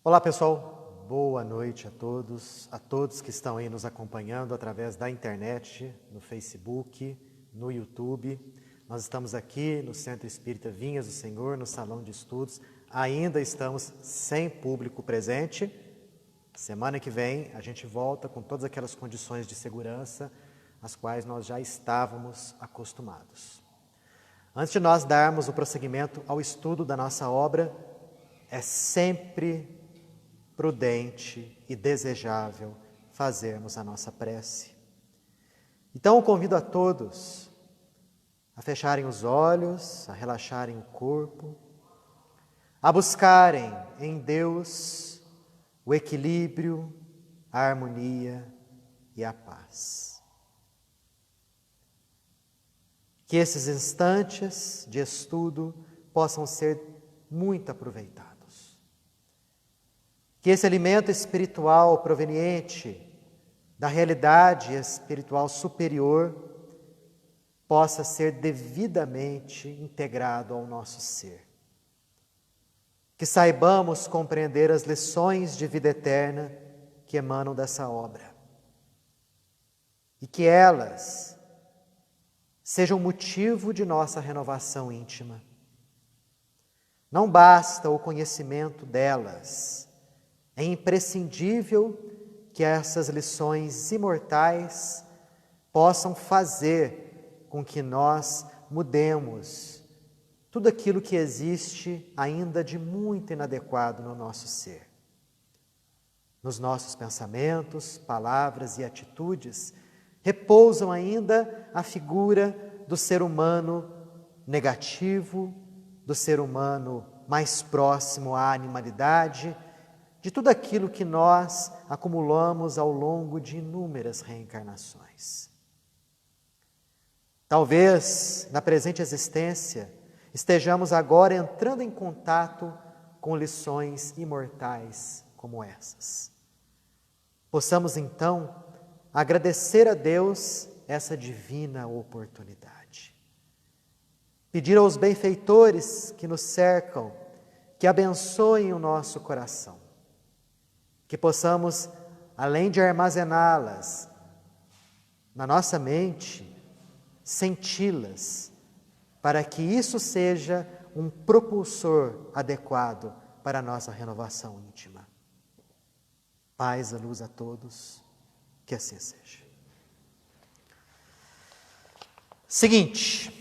Olá pessoal, boa noite a todos que estão aí nos acompanhando através da internet, no Facebook, no YouTube. Nós estamos aqui no Centro Espírita Vinhas do Senhor, no Salão de Estudos. Ainda estamos sem público presente. Semana que vem a gente volta com todas aquelas condições de segurança às quais nós já estávamos acostumados. Antes de nós darmos o prosseguimento ao estudo da nossa obra, é sempre prudente e desejável fazermos a nossa prece. Então eu convido a todos a fecharem os olhos, a relaxarem o corpo, a buscarem em Deus o equilíbrio, a harmonia e a paz. Que esses instantes de estudo possam ser muito aproveitados. Que esse alimento espiritual proveniente da realidade espiritual superior possa ser devidamente integrado ao nosso ser. Que saibamos compreender as lições de vida eterna que emanam dessa obra. E que elas sejam motivo de nossa renovação íntima. Não basta o conhecimento delas. É imprescindível que essas lições imortais possam fazer com que nós mudemos tudo aquilo que existe ainda de muito inadequado no nosso ser. Nos nossos pensamentos, palavras e atitudes, repousam ainda a figura do ser humano negativo, do ser humano mais próximo à animalidade, de tudo aquilo que nós acumulamos ao longo de inúmeras reencarnações. Talvez, na presente existência, estejamos agora entrando em contato com lições imortais como essas. Possamos, então, agradecer a Deus essa divina oportunidade. Pedir aos benfeitores que nos cercam, que abençoem o nosso coração. Que possamos, além de armazená-las na nossa mente, senti-las, para que isso seja um propulsor adequado para a nossa renovação íntima. Paz e luz a todos, que assim seja. Seguinte,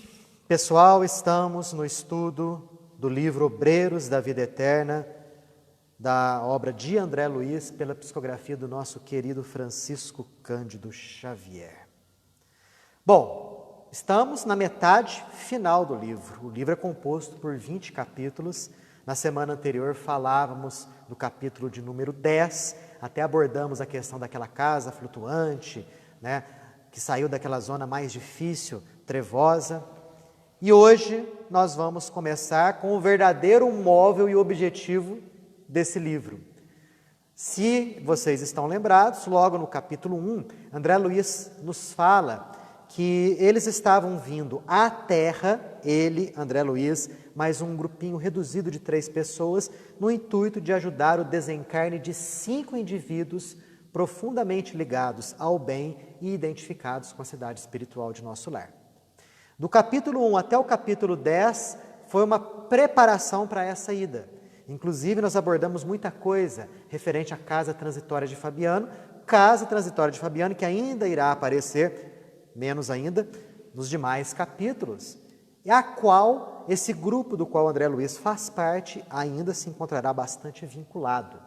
pessoal, estamos no estudo do livro Obreiros da Vida Eterna, da obra de André Luiz, pela psicografia do nosso querido Francisco Cândido Xavier. Bom, estamos na metade final do livro. O livro é composto por 20 capítulos. Na semana anterior falávamos do capítulo de número 10, até abordamos a questão daquela casa flutuante, né, que saiu daquela zona mais difícil, trevosa. E hoje nós vamos começar com o verdadeiro móvel e objetivo desse livro. Se vocês estão lembrados, logo no capítulo 1, André Luiz nos fala que eles estavam vindo à Terra, ele, André Luiz, mais um grupinho reduzido de 3 pessoas, no intuito de ajudar o desencarne de 5 indivíduos profundamente ligados ao bem e identificados com a cidade espiritual de nosso lar. Do capítulo 1 até o capítulo 10 foi uma preparação para essa ida. Inclusive, nós abordamos muita coisa referente à casa transitória de Fabiano, que ainda irá aparecer, menos ainda, nos demais capítulos, e a qual esse grupo do qual André Luiz faz parte ainda se encontrará bastante vinculado.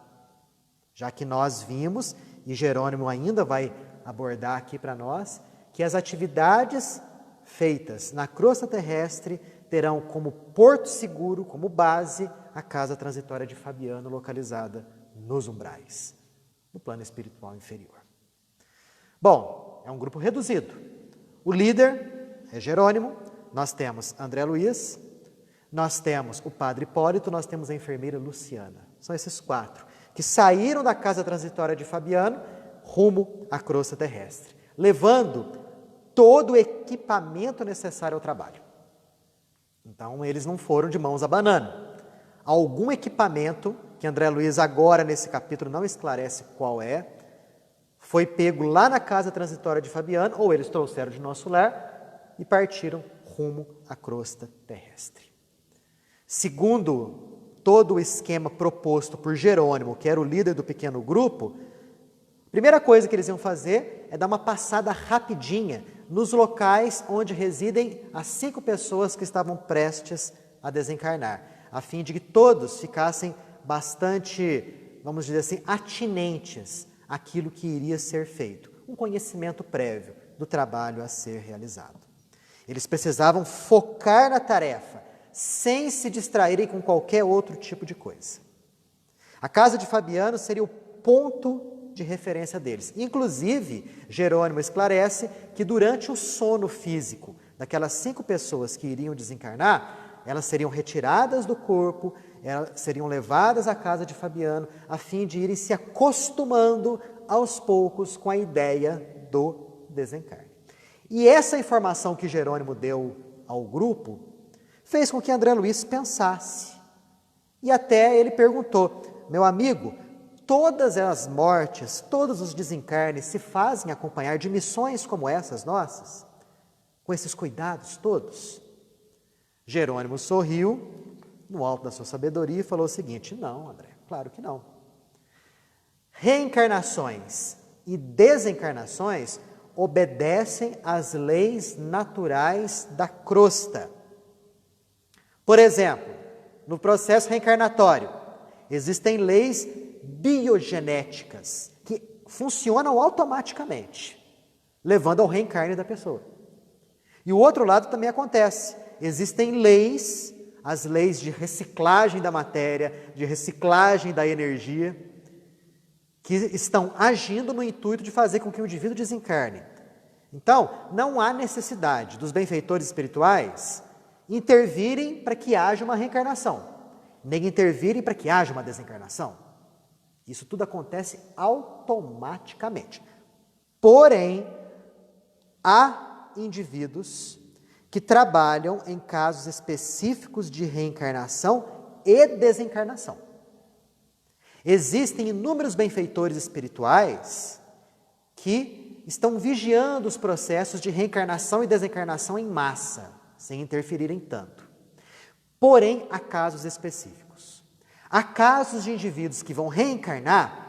Já que nós vimos, e Jerônimo ainda vai abordar aqui para nós, que as atividades feitas na crosta terrestre terão como porto seguro, como base, a casa transitória de Fabiano, localizada nos umbrais, no plano espiritual inferior. Bom, é um grupo reduzido. O líder é Jerônimo, nós temos André Luiz, nós temos o padre Hipólito, nós temos a enfermeira Luciana. São esses 4 que saíram da casa transitória de Fabiano rumo à crosta terrestre, levando todo o equipamento necessário ao trabalho. Então, eles não foram de mãos abanando. Algum equipamento que André Luiz agora nesse capítulo não esclarece qual é, foi pego lá na casa transitória de Fabiano, ou eles trouxeram de nosso lar e partiram rumo à crosta terrestre. Segundo todo o esquema proposto por Jerônimo, que era o líder do pequeno grupo, a primeira coisa que eles iam fazer é dar uma passada rapidinha nos locais onde residem as 5 pessoas que estavam prestes a desencarnar, a fim de que todos ficassem bastante, vamos dizer assim, atinentes àquilo que iria ser feito, um conhecimento prévio do trabalho a ser realizado. Eles precisavam focar na tarefa, sem se distraírem com qualquer outro tipo de coisa. A casa de Fabiano seria o ponto de referência deles. Inclusive, Jerônimo esclarece que durante o sono físico daquelas 5 pessoas que iriam desencarnar, elas seriam retiradas do corpo, elas seriam levadas à casa de Fabiano, a fim de irem se acostumando aos poucos com a ideia do desencarne. E essa informação que Jerônimo deu ao grupo fez com que André Luiz pensasse. E até ele perguntou: meu amigo, todas as mortes, todos os desencarnes se fazem acompanhar de missões como essas nossas? Com esses cuidados todos? Jerônimo sorriu, no alto da sua sabedoria, e falou o seguinte: não, André, claro que não. Reencarnações e desencarnações obedecem às leis naturais da crosta. Por exemplo, no processo reencarnatório, existem leis biogenéticas que funcionam automaticamente, levando ao reencarne da pessoa. E o outro lado também acontece. Existem leis, as leis de reciclagem da matéria, de reciclagem da energia, que estão agindo no intuito de fazer com que o indivíduo desencarne. Então, não há necessidade dos benfeitores espirituais intervirem para que haja uma reencarnação, nem intervirem para que haja uma desencarnação. Isso tudo acontece automaticamente. Porém, há indivíduos que trabalham em casos específicos de reencarnação e desencarnação. Existem inúmeros benfeitores espirituais que estão vigiando os processos de reencarnação e desencarnação em massa, sem interferirem tanto. Porém, há casos específicos. Há casos de indivíduos que vão reencarnar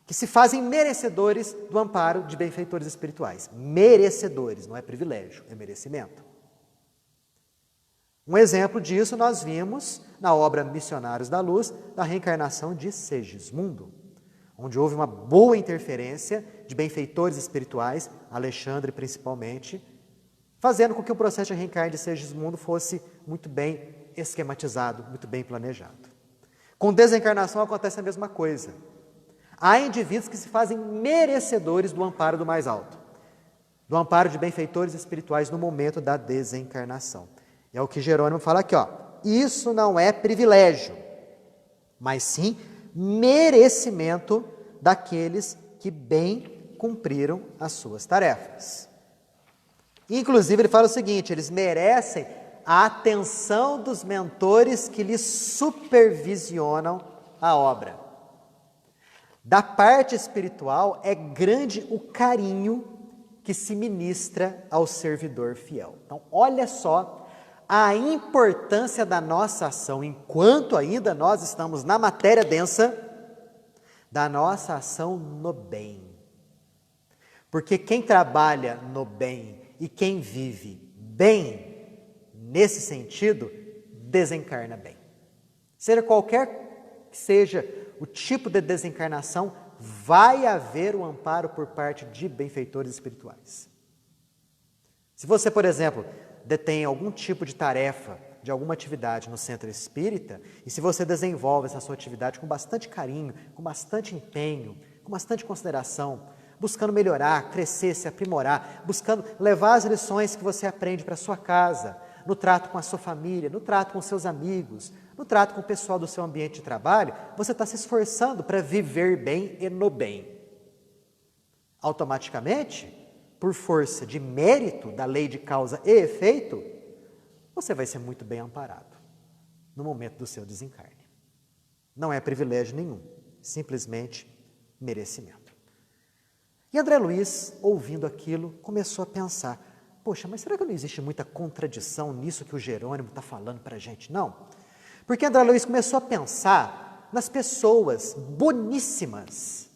que se fazem merecedores do amparo de benfeitores espirituais. Merecedores, não é privilégio, é merecimento. Um exemplo disso nós vimos na obra Missionários da Luz, da reencarnação de Segismundo, onde houve uma boa interferência de benfeitores espirituais, Alexandre principalmente, fazendo com que o processo de reencarne de Segismundo fosse muito bem esquematizado, muito bem planejado. Com desencarnação acontece a mesma coisa. Há indivíduos que se fazem merecedores do amparo do mais alto, do amparo de benfeitores espirituais no momento da desencarnação. É o que Jerônimo fala aqui, ó. Isso não é privilégio, mas sim merecimento daqueles que bem cumpriram as suas tarefas. Inclusive, ele fala o seguinte: eles merecem a atenção dos mentores que lhes supervisionam a obra. Da parte espiritual, é grande o carinho que se ministra ao servidor fiel. Então, olha só a importância da nossa ação, enquanto ainda nós estamos na matéria densa, da nossa ação no bem. Porque quem trabalha no bem e quem vive bem, nesse sentido, desencarna bem. Seja qualquer que seja o tipo de desencarnação, vai haver o amparo por parte de benfeitores espirituais. Se você, por exemplo, detém algum tipo de tarefa, de alguma atividade no centro espírita, e se você desenvolve essa sua atividade com bastante carinho, com bastante empenho, com bastante consideração, buscando melhorar, crescer, se aprimorar, buscando levar as lições que você aprende para a sua casa, no trato com a sua família, no trato com seus amigos, no trato com o pessoal do seu ambiente de trabalho, você está se esforçando para viver bem e no bem. Automaticamente, por força de mérito da lei de causa e efeito, você vai ser muito bem amparado no momento do seu desencarne. Não é privilégio nenhum, simplesmente merecimento. E André Luiz, ouvindo aquilo, começou a pensar, poxa, mas será que não existe muita contradição nisso que o Jerônimo está falando para a gente? Não. Porque André Luiz começou a pensar nas pessoas boníssimas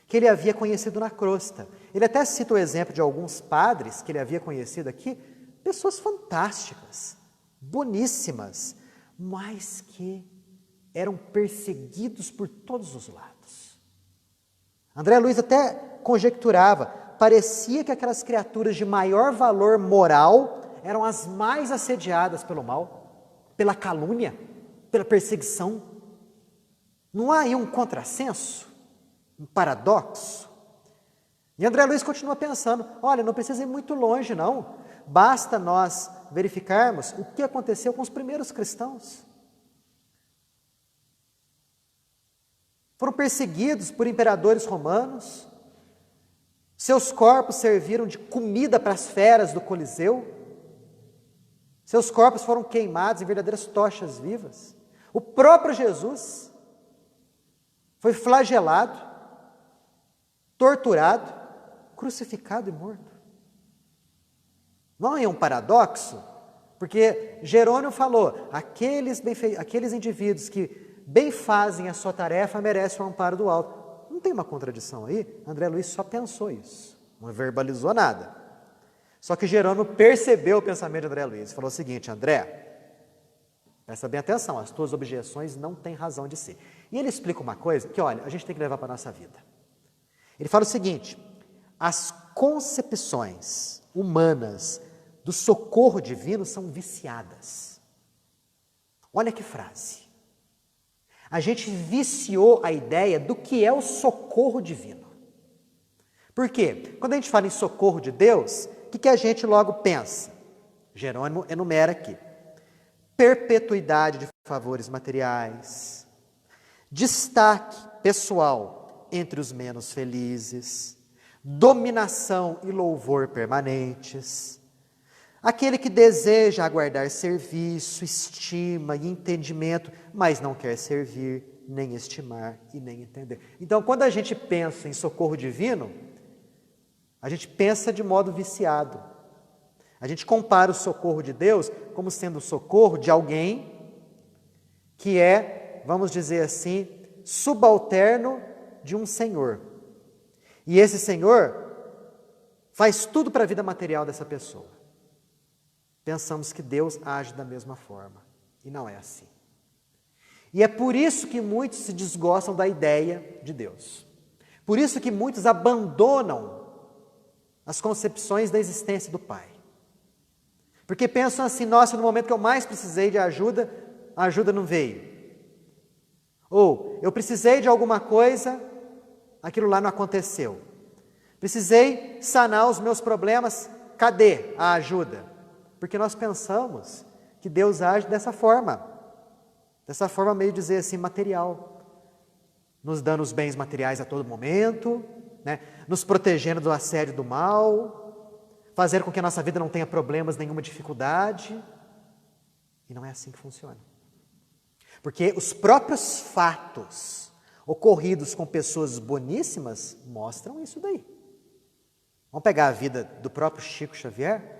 que ele havia conhecido na crosta. Ele até cita o exemplo de alguns padres que ele havia conhecido aqui, pessoas fantásticas, boníssimas, mas que eram perseguidos por todos os lados. André Luiz até conjecturava, parecia que aquelas criaturas de maior valor moral eram as mais assediadas pelo mal, pela calúnia, pela perseguição. Não há aí um contrassenso, um paradoxo? E André Luiz continua pensando, olha, não precisa ir muito longe não, basta nós verificarmos o que aconteceu com os primeiros cristãos. Foram perseguidos por imperadores romanos, seus corpos serviram de comida para as feras do Coliseu, seus corpos foram queimados em verdadeiras tochas vivas. O próprio Jesus foi flagelado, torturado, crucificado e morto. Não é um paradoxo? Porque Jerônimo falou, aqueles indivíduos que bem fazem a sua tarefa merecem o amparo do alto. Não tem uma contradição aí? André Luiz só pensou isso, não verbalizou nada. Só que Jerônimo percebeu o pensamento de André Luiz e falou o seguinte, André, presta bem atenção, as tuas objeções não têm razão de ser. E ele explica uma coisa que, olha, a gente tem que levar para a nossa vida. Ele fala o seguinte, as concepções humanas do socorro divino são viciadas. Olha que frase. A gente viciou a ideia do que é o socorro divino. Por quê? Quando a gente fala em socorro de Deus, o que a gente logo pensa? Jerônimo enumera aqui. Perpetuidade de favores materiais, destaque pessoal entre os menos felizes, dominação e louvor permanentes, aquele que deseja aguardar serviço, estima e entendimento, mas não quer servir, nem estimar e nem entender. Então, quando a gente pensa em socorro divino, a gente pensa de modo viciado. A gente compara o socorro de Deus como sendo o socorro de alguém que é, vamos dizer assim, subalterno de um senhor. E esse senhor faz tudo para a vida material dessa pessoa. Pensamos que Deus age da mesma forma. E não é assim. E é por isso que muitos se desgostam da ideia de Deus. Por isso que muitos abandonam as concepções da existência do Pai. Porque pensam assim, nossa, no momento que eu mais precisei de ajuda, a ajuda não veio. Ou, eu precisei de alguma coisa, aquilo lá não aconteceu. Precisei sanar os meus problemas, cadê a ajuda? Porque nós pensamos que Deus age dessa forma meio dizer assim, material, nos dando os bens materiais a todo momento, né? Nos protegendo do assédio do mal, fazer com que a nossa vida não tenha problemas, nenhuma dificuldade. E não é assim que funciona. Porque os próprios fatos ocorridos com pessoas boníssimas mostram isso daí. Vamos pegar a vida do próprio Chico Xavier?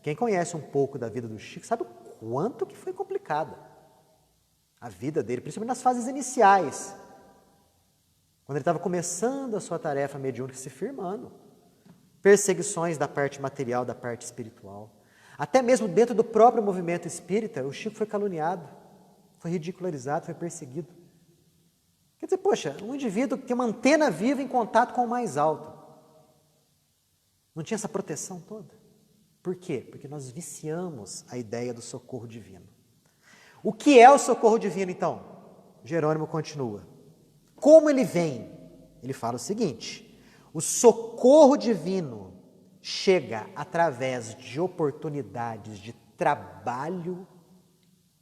Quem conhece um pouco da vida do Chico sabe o quanto que foi complicada a vida dele, principalmente nas fases iniciais, quando ele estava começando a sua tarefa mediúnica, se firmando. Perseguições da parte material, da parte espiritual. Até mesmo dentro do próprio movimento espírita, o Chico foi caluniado, foi ridicularizado, foi perseguido. Quer dizer, poxa, um indivíduo que tem uma antena viva em contato com o mais alto. Não tinha essa proteção toda. Por quê? Porque nós viciamos a ideia do socorro divino. O que é o socorro divino, então? Jerônimo continua. Como ele vem? Ele fala o seguinte, o socorro divino chega através de oportunidades de trabalho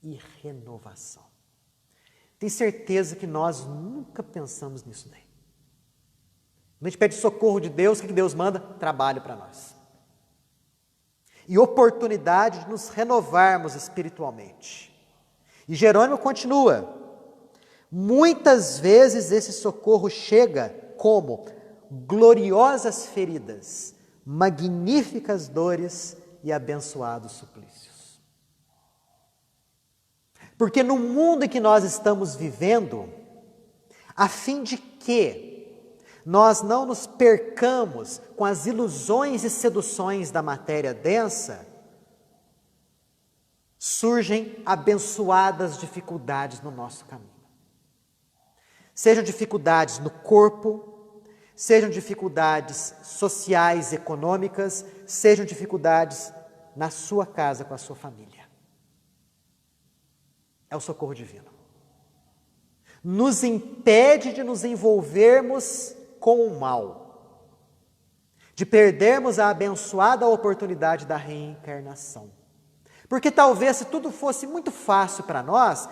e renovação. Tem certeza que nós nunca pensamos nisso daí. Quando a gente pede socorro de Deus, o que Deus manda? Trabalho para nós. E oportunidade de nos renovarmos espiritualmente. E Jerônimo continua, Muitas vezes esse socorro chega como gloriosas feridas, magníficas dores e abençoados suplícios. Porque no mundo em que nós estamos vivendo, a fim de que nós não nos percamos com as ilusões e seduções da matéria densa, surgem abençoadas dificuldades no nosso caminho. Sejam dificuldades no corpo, sejam dificuldades sociais, econômicas, sejam dificuldades na sua casa com a sua família. É o socorro divino. Nos impede de nos envolvermos com o mal, de perdermos a abençoada oportunidade da reencarnação. Porque talvez se tudo fosse muito fácil para nós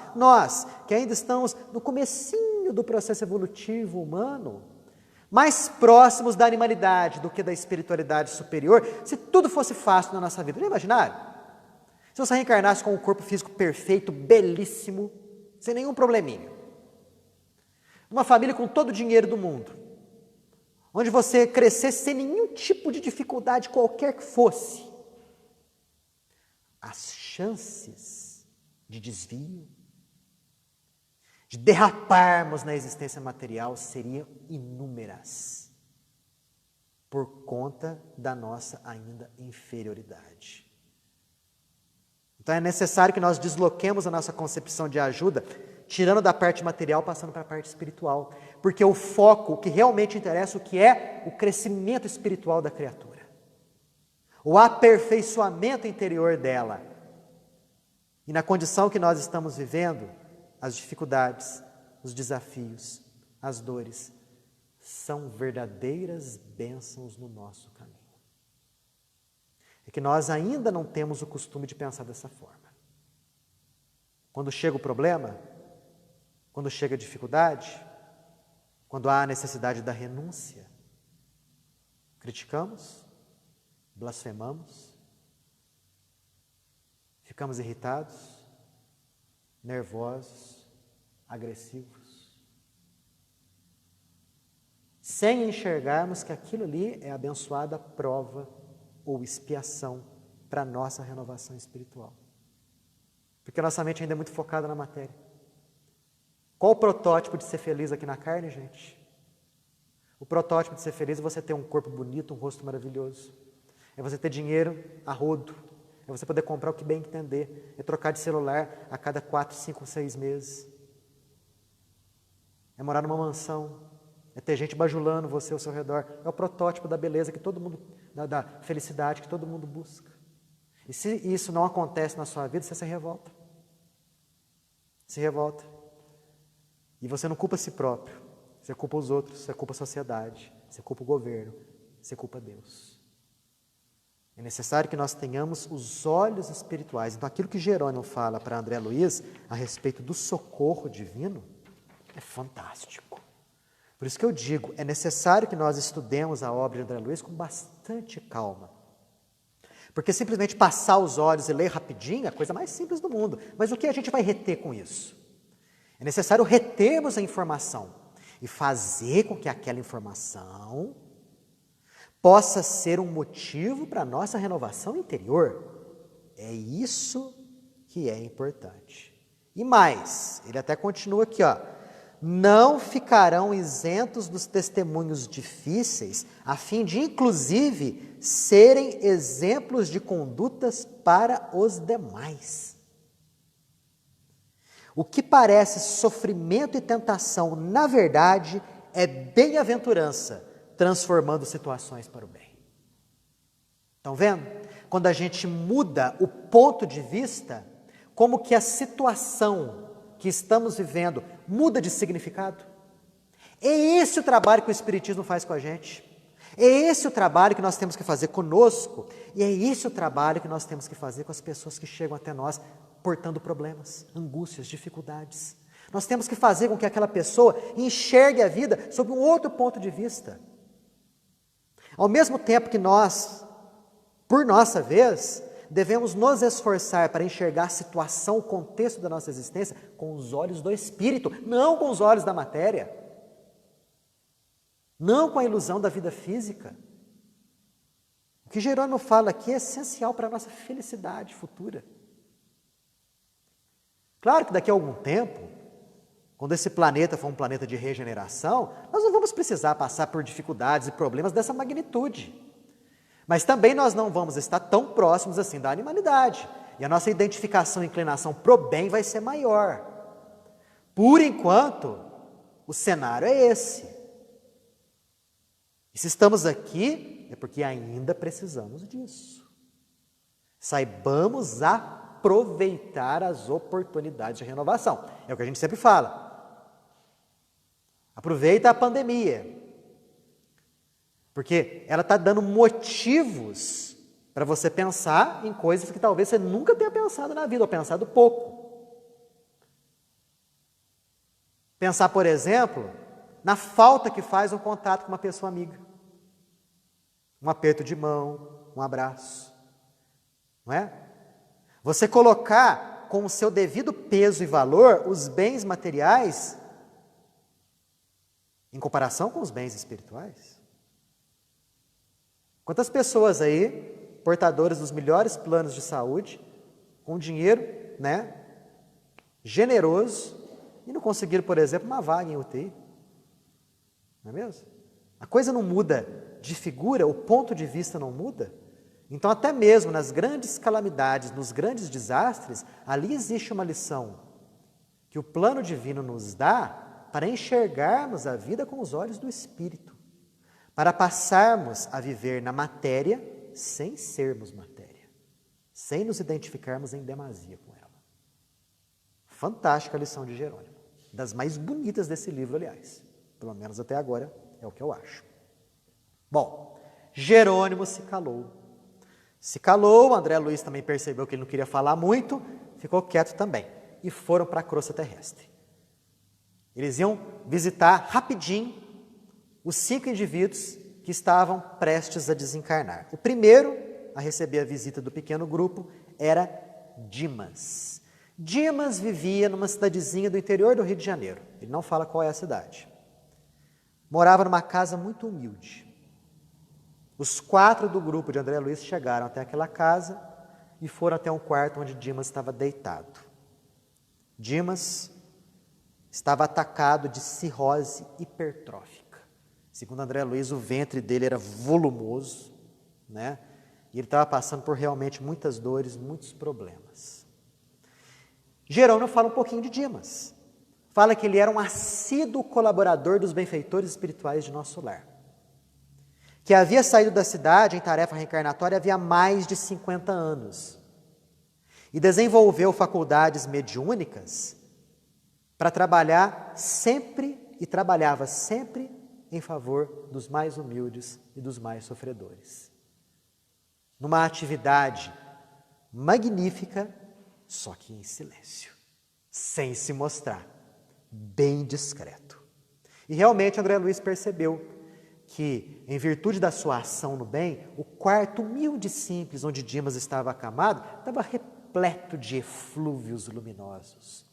que ainda estamos no comecinho do processo evolutivo humano, mais próximos da animalidade do que da espiritualidade superior, se tudo fosse fácil na nossa vida. Já imaginaram? Se você reencarnasse com um corpo físico perfeito, belíssimo, sem nenhum probleminha. Uma família com todo o dinheiro do mundo, onde você crescesse sem nenhum tipo de dificuldade qualquer que fosse. As chances de desvio, de derraparmos na existência material seriam inúmeras, por conta da nossa ainda inferioridade. Então é necessário que nós desloquemos a nossa concepção de ajuda, tirando da parte material, passando para a parte espiritual, porque o foco, o que realmente interessa, o que é o crescimento espiritual da criatura, o aperfeiçoamento interior dela. E na condição que nós estamos vivendo, as dificuldades, os desafios, as dores, são verdadeiras bênçãos no nosso caminho. É que nós ainda não temos o costume de pensar dessa forma. Quando chega o problema, quando chega a dificuldade, quando há a necessidade da renúncia, criticamos, blasfemamos, ficamos irritados, nervosos, agressivos, sem enxergarmos que aquilo ali é abençoada prova ou expiação para a nossa renovação espiritual. Porque a nossa mente ainda é muito focada na matéria. Qual o protótipo de ser feliz aqui na carne, gente? O protótipo de ser feliz é você ter um corpo bonito, um rosto maravilhoso. É você ter dinheiro a rodo. É você poder comprar o que bem entender. É trocar de celular a cada 4, 5, 6 meses. É morar numa mansão. É ter gente bajulando você ao seu redor. É o protótipo da beleza que todo mundo, da felicidade que todo mundo busca. E se isso não acontece na sua vida, você se revolta. Se revolta. E você não culpa a si próprio. Você culpa os outros, você culpa a sociedade, você culpa o governo, você culpa Deus. É necessário que nós tenhamos os olhos espirituais. Então, aquilo que Jerônimo fala para André Luiz a respeito do socorro divino é fantástico. Por isso que eu digo, é necessário que nós estudemos a obra de André Luiz com bastante calma. Porque simplesmente passar os olhos e ler rapidinho é a coisa mais simples do mundo. Mas o que a gente vai reter com isso? É necessário retermos a informação e fazer com que aquela informação possa ser um motivo para a nossa renovação interior. É isso que é importante. E mais, ele até continua aqui, ó. Não ficarão isentos dos testemunhos difíceis, a fim de, inclusive, serem exemplos de condutas para os demais. O que parece sofrimento e tentação, na verdade, é bem-aventurança, transformando situações para o bem. Estão vendo? Quando a gente muda o ponto de vista, como que a situação que estamos vivendo muda de significado. É esse o trabalho que o Espiritismo faz com a gente. É esse o trabalho que nós temos que fazer conosco. E é esse o trabalho que nós temos que fazer com as pessoas que chegam até nós portando problemas, angústias, dificuldades. Nós temos que fazer com que aquela pessoa enxergue a vida sob um outro ponto de vista. Ao mesmo tempo que nós, por nossa vez, devemos nos esforçar para enxergar a situação, o contexto da nossa existência com os olhos do Espírito, não com os olhos da matéria, não com a ilusão da vida física. O que Jerônimo fala aqui é essencial para a nossa felicidade futura. Claro que daqui a algum tempo, quando esse planeta for um planeta de regeneração, nós não vamos precisar passar por dificuldades e problemas dessa magnitude. Mas também nós não vamos estar tão próximos assim da animalidade. E a nossa identificação e inclinação pro bem vai ser maior. Por enquanto, o cenário é esse. E se estamos aqui, é porque ainda precisamos disso. Saibamos aproveitar as oportunidades de renovação. É o que a gente sempre fala. Aproveita a pandemia. Porque ela está dando motivos para você pensar em coisas que talvez você nunca tenha pensado na vida, ou pensado pouco. Pensar, por exemplo, na falta que faz um contato com uma pessoa amiga. Um aperto de mão, um abraço. Não é? Você colocar com o seu devido peso e valor os bens materiais em comparação com os bens espirituais. Quantas pessoas aí, portadoras dos melhores planos de saúde, com dinheiro, né, generoso, e não conseguiram, por exemplo, uma vaga em UTI? Não é mesmo? A coisa não muda de figura, o ponto de vista não muda. Então, até mesmo nas grandes calamidades, nos grandes desastres, ali existe uma lição que o plano divino nos dá para enxergarmos a vida com os olhos do Espírito. Para passarmos a viver na matéria sem sermos matéria, sem nos identificarmos em demasia com ela. Fantástica a lição de Jerônimo, das mais bonitas desse livro, aliás. Pelo menos até agora é o que eu acho. Bom, Jerônimo se calou. Se calou, André Luiz também percebeu que ele não queria falar muito, ficou quieto também. E foram para a crosta terrestre. Eles iam visitar rapidinho os 5 indivíduos que estavam prestes a desencarnar. O primeiro a receber a visita do pequeno grupo era Dimas. Dimas vivia numa cidadezinha do interior do Rio de Janeiro. Ele não fala qual é a cidade. Morava numa casa muito humilde. Os 4 do grupo de André Luiz chegaram até aquela casa e foram até um quarto onde Dimas estava deitado. Dimas estava atacado de cirrose hipertrófica. Segundo André Luiz, o ventre dele era volumoso, né? E ele estava passando por realmente muitas dores, muitos problemas. Jerônimo fala um pouquinho de Dimas. Fala que ele era um assíduo colaborador dos benfeitores espirituais de nosso lar. Que havia saído da cidade em tarefa reencarnatória havia mais de 50 anos. E desenvolveu faculdades mediúnicas para trabalhar sempre, e trabalhava sempre em favor dos mais humildes e dos mais sofredores. Numa atividade magnífica, só que em silêncio, sem se mostrar, bem discreto. E realmente André Luiz percebeu que, em virtude da sua ação no bem, o quarto humilde e simples onde Dimas estava acamado, estava repleto de eflúvios luminosos,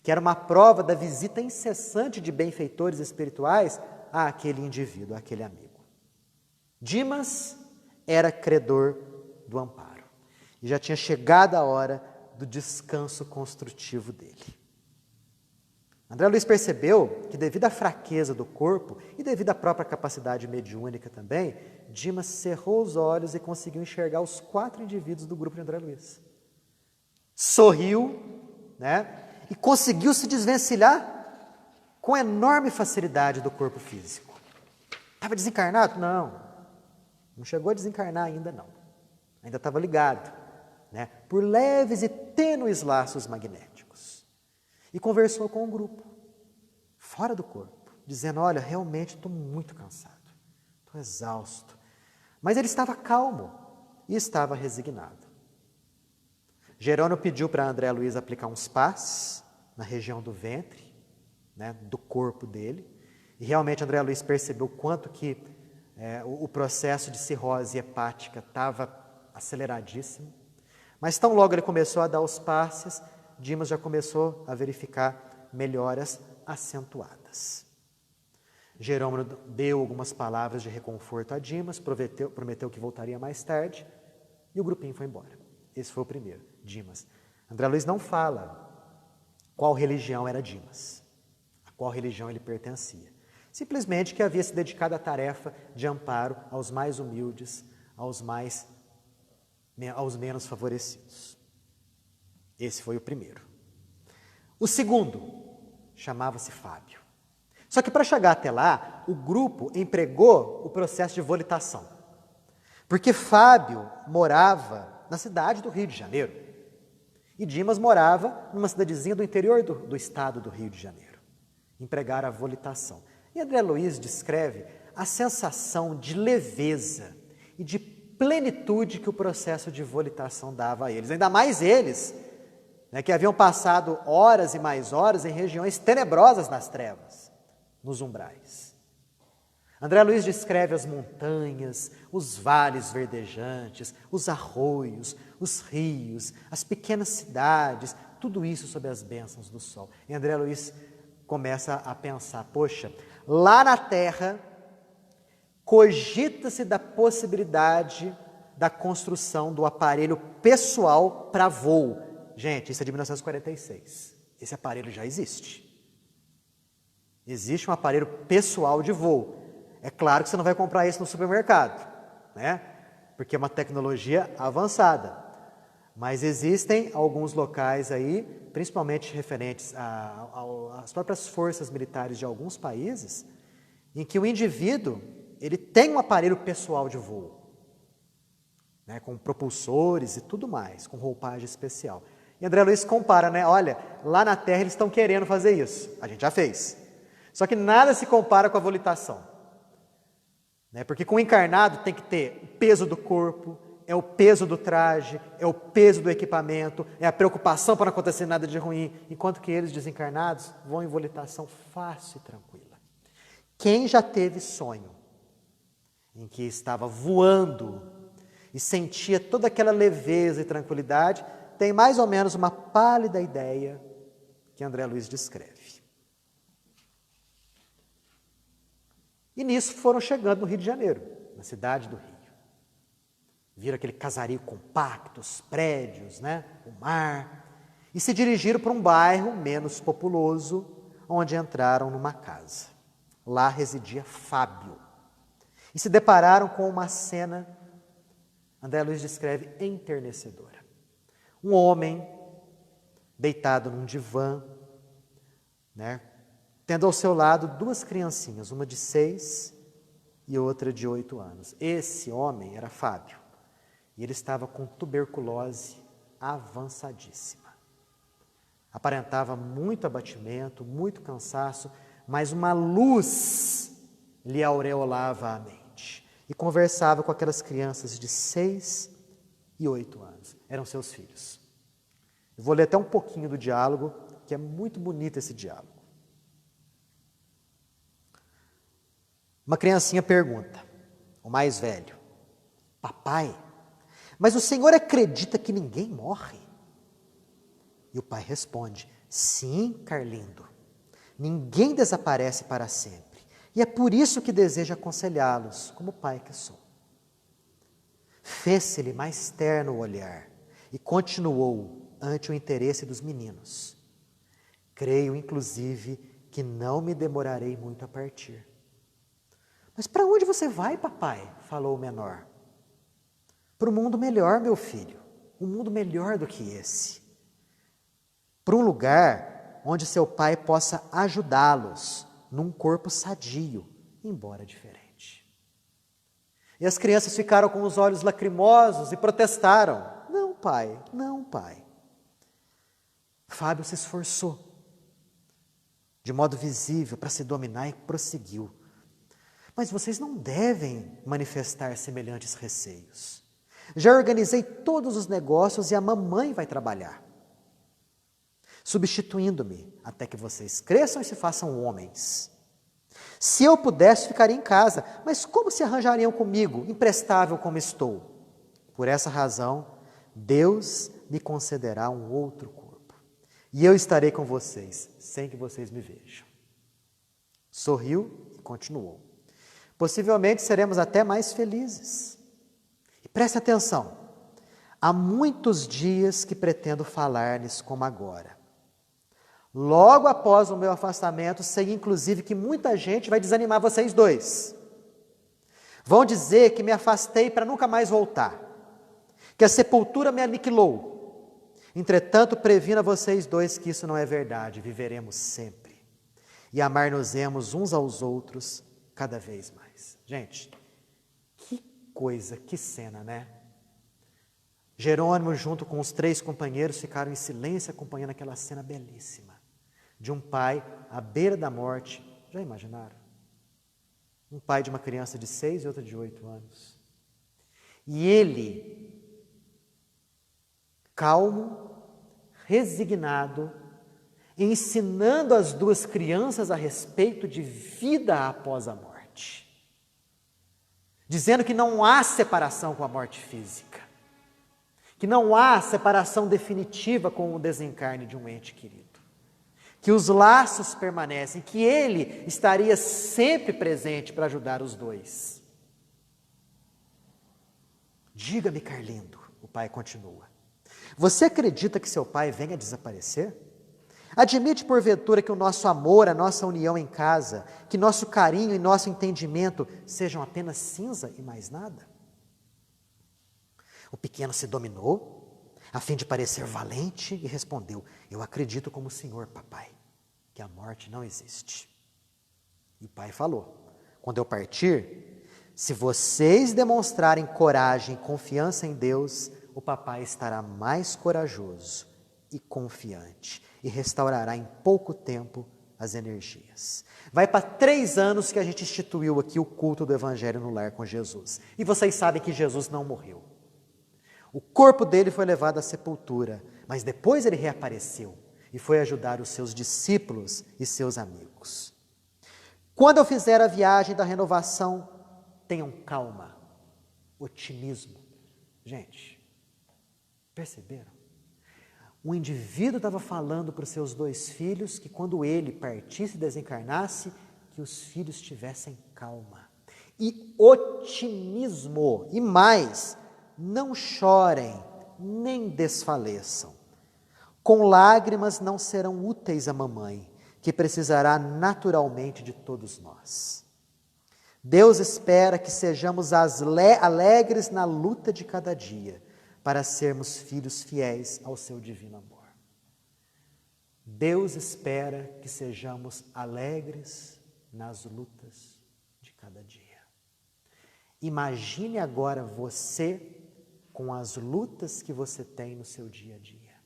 que era uma prova da visita incessante de benfeitores espirituais àquele indivíduo, àquele amigo. Dimas era credor do amparo e já tinha chegado a hora do descanso construtivo dele. André Luiz percebeu que, devido à fraqueza do corpo e devido à própria capacidade mediúnica também, Dimas cerrou os olhos e conseguiu enxergar os 4 indivíduos do grupo de André Luiz. Sorriu, né? E conseguiu se desvencilhar com enorme facilidade do corpo físico. Estava desencarnado? Não. Não chegou a desencarnar ainda não. Ainda estava ligado, né? Por leves e tênues laços magnéticos. E conversou com o grupo, fora do corpo, dizendo: olha, realmente estou muito cansado, estou exausto. Mas ele estava calmo e estava resignado. Jerônimo pediu para André Luiz aplicar uns passes na região do ventre, né, do corpo dele, e realmente André Luiz percebeu quanto que o processo de cirrose hepática estava aceleradíssimo. Mas tão logo ele começou a dar os passes, Dimas já começou a verificar melhoras acentuadas. Jerônimo deu algumas palavras de reconforto a Dimas, prometeu que voltaria mais tarde, e o grupinho foi embora. Esse foi o primeiro, Dimas. André Luiz não fala qual religião era Dimas, a qual religião ele pertencia. Simplesmente que havia se dedicado à tarefa de amparo aos mais humildes, aos menos favorecidos. Esse foi o primeiro. O segundo chamava-se Fábio. Só que para chegar até lá, o grupo empregou o processo de volitação. Porque Fábio morava na cidade do Rio de Janeiro. E Dimas morava numa cidadezinha do interior do estado do Rio de Janeiro. Empregaram a volitação. E André Luiz descreve a sensação de leveza e de plenitude que o processo de volitação dava a eles. Ainda mais eles, né, que haviam passado horas e mais horas em regiões tenebrosas nas trevas, nos umbrais. André Luiz descreve as montanhas, os vales verdejantes, os arroios, os rios, as pequenas cidades, tudo isso sob as bênçãos do sol. E André Luiz começa a pensar, poxa, lá na terra, cogita-se da possibilidade da construção do aparelho pessoal para voo. Gente, isso é de 1946. Esse aparelho já existe. Existe um aparelho pessoal de voo. É claro que você não vai comprar isso no supermercado, né? Porque é uma tecnologia avançada. Mas existem alguns locais aí, principalmente referentes às próprias forças militares de alguns países, em que o indivíduo ele tem um aparelho pessoal de voo, né, com propulsores e tudo mais, com roupagem especial. E André Luiz compara, né? Olha, lá na Terra eles estão querendo fazer isso. A gente já fez. Só que nada se compara com a volitação. Né? Porque com o encarnado tem que ter o peso do corpo, é o peso do traje, é o peso do equipamento, é a preocupação para não acontecer nada de ruim, enquanto que eles, desencarnados, vão em volitação fácil e tranquila. Quem já teve sonho em que estava voando e sentia toda aquela leveza e tranquilidade, tem mais ou menos uma pálida ideia que André Luiz descreve. E nisso foram chegando no Rio de Janeiro, na cidade do Rio. Viram aquele casario compacto, os prédios, né? O mar, e se dirigiram para um bairro menos populoso, onde entraram numa casa. Lá residia Fábio. E se depararam com uma cena, André Luiz descreve, enternecedora. Um homem deitado num divã, né? Tendo ao seu lado duas criancinhas, uma de 6 e outra de 8 anos. Esse homem era Fábio. E ele estava com tuberculose avançadíssima. Aparentava muito abatimento, muito cansaço, mas uma luz lhe aureolava a mente. E conversava com aquelas crianças de 6 e 8 anos. Eram seus filhos. Eu vou ler até um pouquinho do diálogo, que é muito bonito esse diálogo. Uma criancinha pergunta, o mais velho: papai, mas o senhor acredita que ninguém morre? E o pai responde: sim, Carlindo, ninguém desaparece para sempre, e é por isso que desejo aconselhá-los, como pai que sou. Fez-se-lhe mais terno o olhar, e continuou ante o interesse dos meninos: creio, inclusive, que não me demorarei muito a partir. Mas para onde você vai, papai? Falou o menor. Para um mundo melhor, meu filho, um mundo melhor do que esse. Para um lugar onde seu pai possa ajudá-los num corpo sadio, embora diferente. E as crianças ficaram com os olhos lacrimosos e protestaram: não, pai, não, pai. Fábio se esforçou, de modo visível, para se dominar e prosseguiu: mas vocês não devem manifestar semelhantes receios. Já organizei todos os negócios e a mamãe vai trabalhar, substituindo-me até que vocês cresçam e se façam homens. Se eu pudesse, ficaria em casa, mas como se arranjariam comigo, imprestável como estou? Por essa razão, Deus me concederá um outro corpo, e eu estarei com vocês, sem que vocês me vejam. Sorriu e continuou. Possivelmente seremos até mais felizes. E preste atenção, há muitos dias que pretendo falar-lhes como agora. Logo após o meu afastamento, sei inclusive que muita gente vai desanimar vocês dois. Vão dizer que me afastei para nunca mais voltar, que a sepultura me aniquilou. Entretanto, previno a vocês dois que isso não é verdade, viveremos sempre e amar-nos-emos uns aos outros cada vez mais. Gente, que coisa, que cena, né? Jerônimo, junto com os 3 companheiros, ficaram em silêncio acompanhando aquela cena belíssima de um pai à beira da morte. Já imaginaram? Um pai de uma criança de 6 e outra de 8 anos. E ele, calmo, resignado, ensinando as 2 crianças a respeito de vida após a morte. Dizendo que não há separação com a morte física. Que não há separação definitiva com o desencarne de um ente querido. Que os laços permanecem, que ele estaria sempre presente para ajudar os 2. Diga-me, Carlindo, o pai continua, você acredita que seu pai venha desaparecer? Admite, porventura, que o nosso amor, a nossa união em casa, que nosso carinho e nosso entendimento sejam apenas cinza e mais nada? O pequeno se dominou, a fim de parecer valente, e respondeu, eu acredito como o senhor, papai, que a morte não existe. E o pai falou, quando eu partir, se vocês demonstrarem coragem e confiança em Deus, o papai estará mais corajoso e confiante e restaurará em pouco tempo as energias. Vai para 3 anos que a gente instituiu aqui o culto do Evangelho no Lar com Jesus. E vocês sabem que Jesus não morreu. O corpo dele foi levado à sepultura, mas depois ele reapareceu e foi ajudar os seus discípulos e seus amigos. Quando eu fizer a viagem da renovação, tenham calma, otimismo. Gente, perceberam? O indivíduo estava falando para os seus 2 filhos que quando ele partisse e desencarnasse, que os filhos tivessem calma e otimismo. E mais, não chorem, nem desfaleçam. Com lágrimas não serão úteis à mamãe, que precisará naturalmente de todos nós. Deus espera que sejamos alegres na luta de cada dia, para sermos filhos fiéis ao seu divino amor. Deus espera que sejamos alegres nas lutas de cada dia. Imagine agora você com as lutas que você tem no seu dia a dia.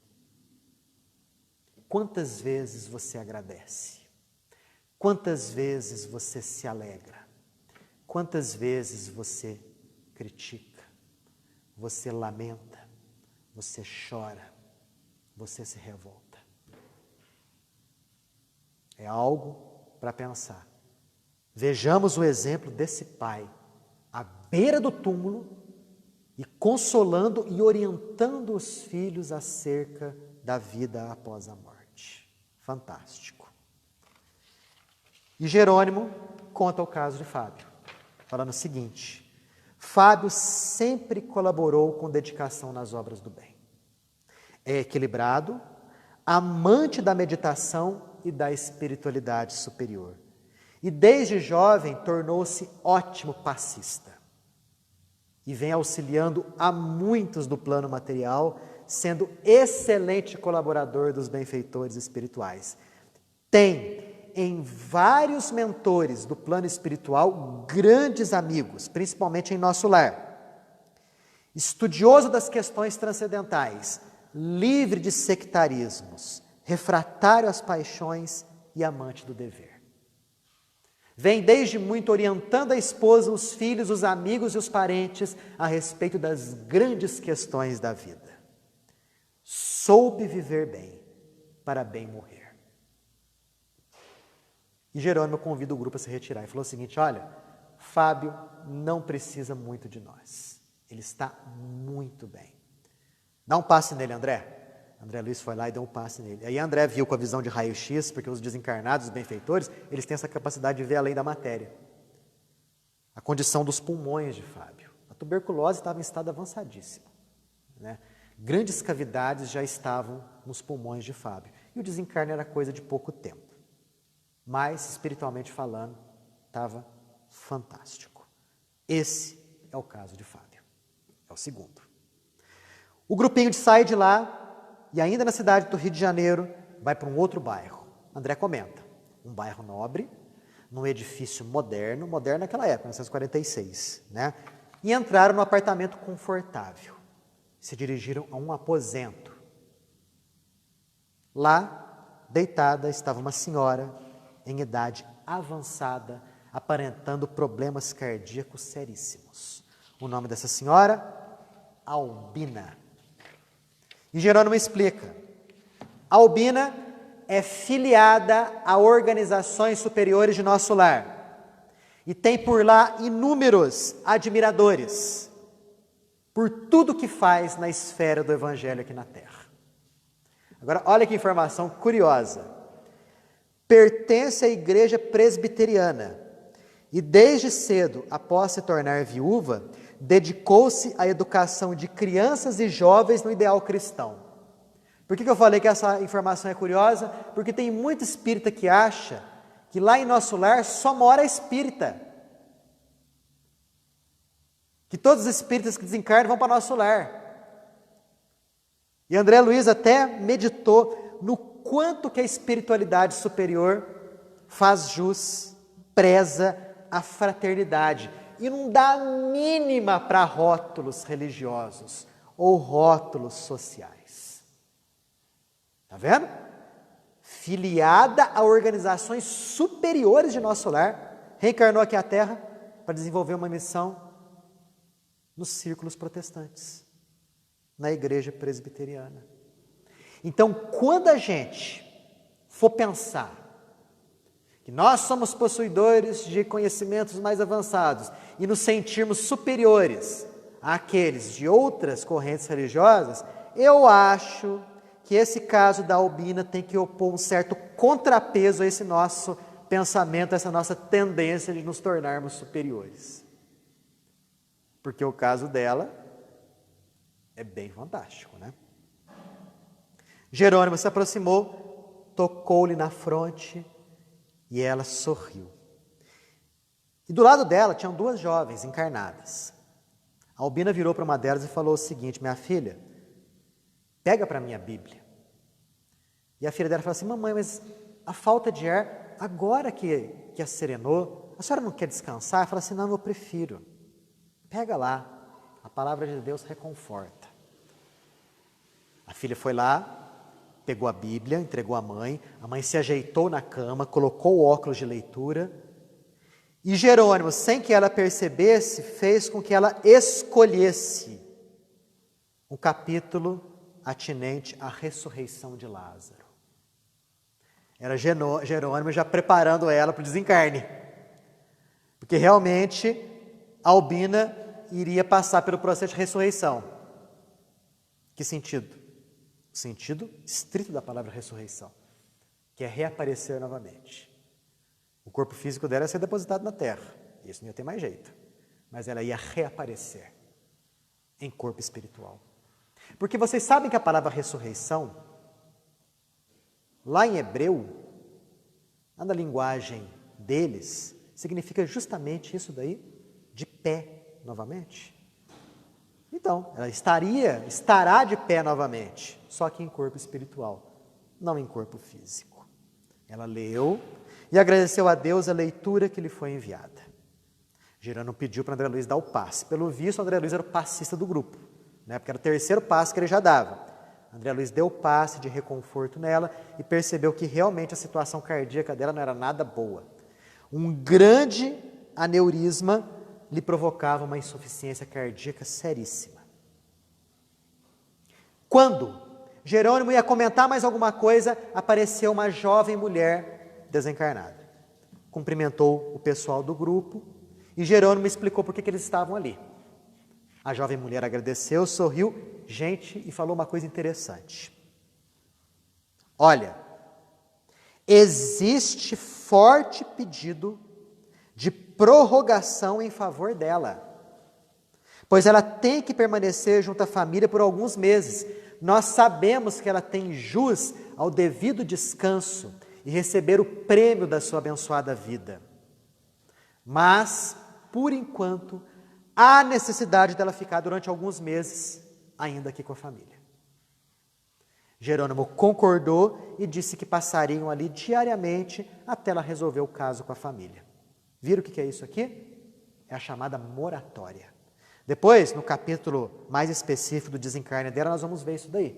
Quantas vezes você agradece? Quantas vezes você se alegra? Quantas vezes você critica? Você lamenta? Você chora? Você se revolta? É algo para pensar. Vejamos o exemplo desse pai, à beira do túmulo, e consolando e orientando os filhos acerca da vida após a morte. Fantástico. E Jerônimo conta o caso de Fábio, falando o seguinte, Fábio sempre colaborou com dedicação nas obras do bem. É equilibrado, amante da meditação e da espiritualidade superior. E desde jovem tornou-se ótimo passista. E vem auxiliando a muitos do plano material, sendo excelente colaborador dos benfeitores espirituais. Tem em vários mentores do plano espiritual grandes amigos, principalmente em nosso lar. Estudioso das questões transcendentais, livre de sectarismos, refratário às paixões e amante do dever. Vem desde muito orientando a esposa, os filhos, os amigos e os parentes a respeito das grandes questões da vida. Soube viver bem, para bem morrer. E Jerônimo convida o grupo a se retirar e falou o seguinte, olha, Fábio não precisa muito de nós. Ele está muito bem. Dá um passe nele, André. André Luiz foi lá e deu um passe nele. Aí André viu com a visão de raio-x, porque os desencarnados, os benfeitores, eles têm essa capacidade de ver além da matéria. A condição dos pulmões de Fábio. A tuberculose estava em estado avançadíssimo, né? Grandes cavidades já estavam nos pulmões de Fábio. E o desencarne era coisa de pouco tempo. Mas, espiritualmente falando, estava fantástico. Esse é o caso de Fábio. É o segundo. O grupinho sai de lá e ainda na cidade do Rio de Janeiro vai para um outro bairro. André comenta, um bairro nobre, num edifício moderno naquela época, 1946, né? E entraram no apartamento confortável. Se dirigiram a um aposento. Lá, deitada, estava uma senhora em idade avançada, aparentando problemas cardíacos seríssimos. O nome dessa senhora? Albina. E Jerônimo explica. Albina é filiada a organizações superiores de nosso lar e tem por lá inúmeros admiradores por tudo que faz na esfera do Evangelho aqui na Terra. Agora, olha que informação curiosa. Pertence à igreja presbiteriana e desde cedo, após se tornar viúva, dedicou-se à educação de crianças e jovens no ideal cristão. Por que eu falei que essa informação é curiosa? Porque tem muito espírita que acha que lá em nosso lar só mora espírita. Que todos os espíritas que desencarnam vão para nosso lar. E André Luiz até meditou no quanto que a espiritualidade superior faz jus, preza a fraternidade. E não dá a mínima para rótulos religiosos ou rótulos sociais. Está vendo? Filiada a organizações superiores de nosso lar, reencarnou aqui à Terra para desenvolver uma missão nos círculos protestantes, na igreja presbiteriana. Então, quando a gente for pensar que nós somos possuidores de conhecimentos mais avançados e nos sentirmos superiores àqueles de outras correntes religiosas, eu acho que esse caso da Albina tem que opor um certo contrapeso a esse nosso pensamento, a essa nossa tendência de nos tornarmos superiores. Porque o caso dela é bem fantástico, né? Jerônimo se aproximou, tocou-lhe na fronte e ela sorriu. E do lado dela tinham duas jovens encarnadas. A Albina virou para uma delas e falou o seguinte: minha filha, pega para mim a Bíblia. E a filha dela falou assim: mamãe, mas a falta de ar, agora que serenou, a senhora não quer descansar? Ela falou assim: não, eu prefiro. Pega lá, a palavra de Deus reconforta. A filha foi lá, pegou a Bíblia, entregou à mãe, a mãe se ajeitou na cama, colocou o óculos de leitura, e Jerônimo, sem que ela percebesse, fez com que ela escolhesse um capítulo atinente à ressurreição de Lázaro. Era Jerônimo já preparando ela para o desencarne, porque realmente a Albina iria passar pelo processo de ressurreição. Que sentido? O sentido estrito da palavra ressurreição, que é reaparecer novamente. O corpo físico dela ia ser depositado na terra, isso não ia ter mais jeito, mas ela ia reaparecer em corpo espiritual. Porque vocês sabem que a palavra ressurreição, lá em hebreu, lá na linguagem deles, significa justamente isso daí, de pé novamente. Então, ela estará de pé novamente, só que em corpo espiritual, não em corpo físico. Ela leu e agradeceu a Deus a leitura que lhe foi enviada. Jerônimo pediu para André Luiz dar o passe. Pelo visto, André Luiz era o passista do grupo, né? Porque era o terceiro passe que ele já dava. André Luiz deu o passe de reconforto nela e percebeu que realmente a situação cardíaca dela não era nada boa. Um grande aneurisma lhe provocava uma insuficiência cardíaca seríssima. Quando Jerônimo ia comentar mais alguma coisa, apareceu uma jovem mulher desencarnada. Cumprimentou o pessoal do grupo e Jerônimo explicou por que eles estavam ali. A jovem mulher agradeceu, sorriu, gente, e falou uma coisa interessante. Olha, existe forte pedido de prorrogação em favor dela, pois ela tem que permanecer junto à família por alguns meses. Nós sabemos que ela tem jus ao devido descanso e receber o prêmio da sua abençoada vida. Mas, por enquanto, há necessidade dela ficar durante alguns meses ainda aqui com a família. Jerônimo concordou e disse que passariam ali diariamente até ela resolver o caso com a família. Viram o que é isso aqui? É a chamada moratória. Depois, no capítulo mais específico do desencarne dela, nós vamos ver isso daí.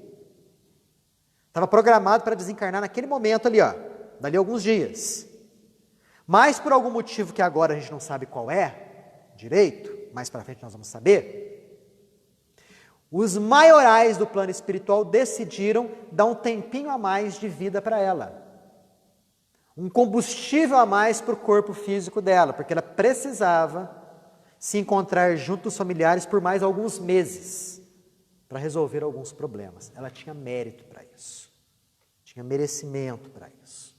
Estava programado para desencarnar naquele momento ali, ó, dali a alguns dias. Mas por algum motivo que agora a gente não sabe qual é, direito, mais para frente nós vamos saber, os maiorais do plano espiritual decidiram dar um tempinho a mais de vida para ela. Um combustível a mais para o corpo físico dela, porque ela precisava se encontrar junto dos familiares por mais alguns meses para resolver alguns problemas. Ela tinha mérito para isso, tinha merecimento para isso.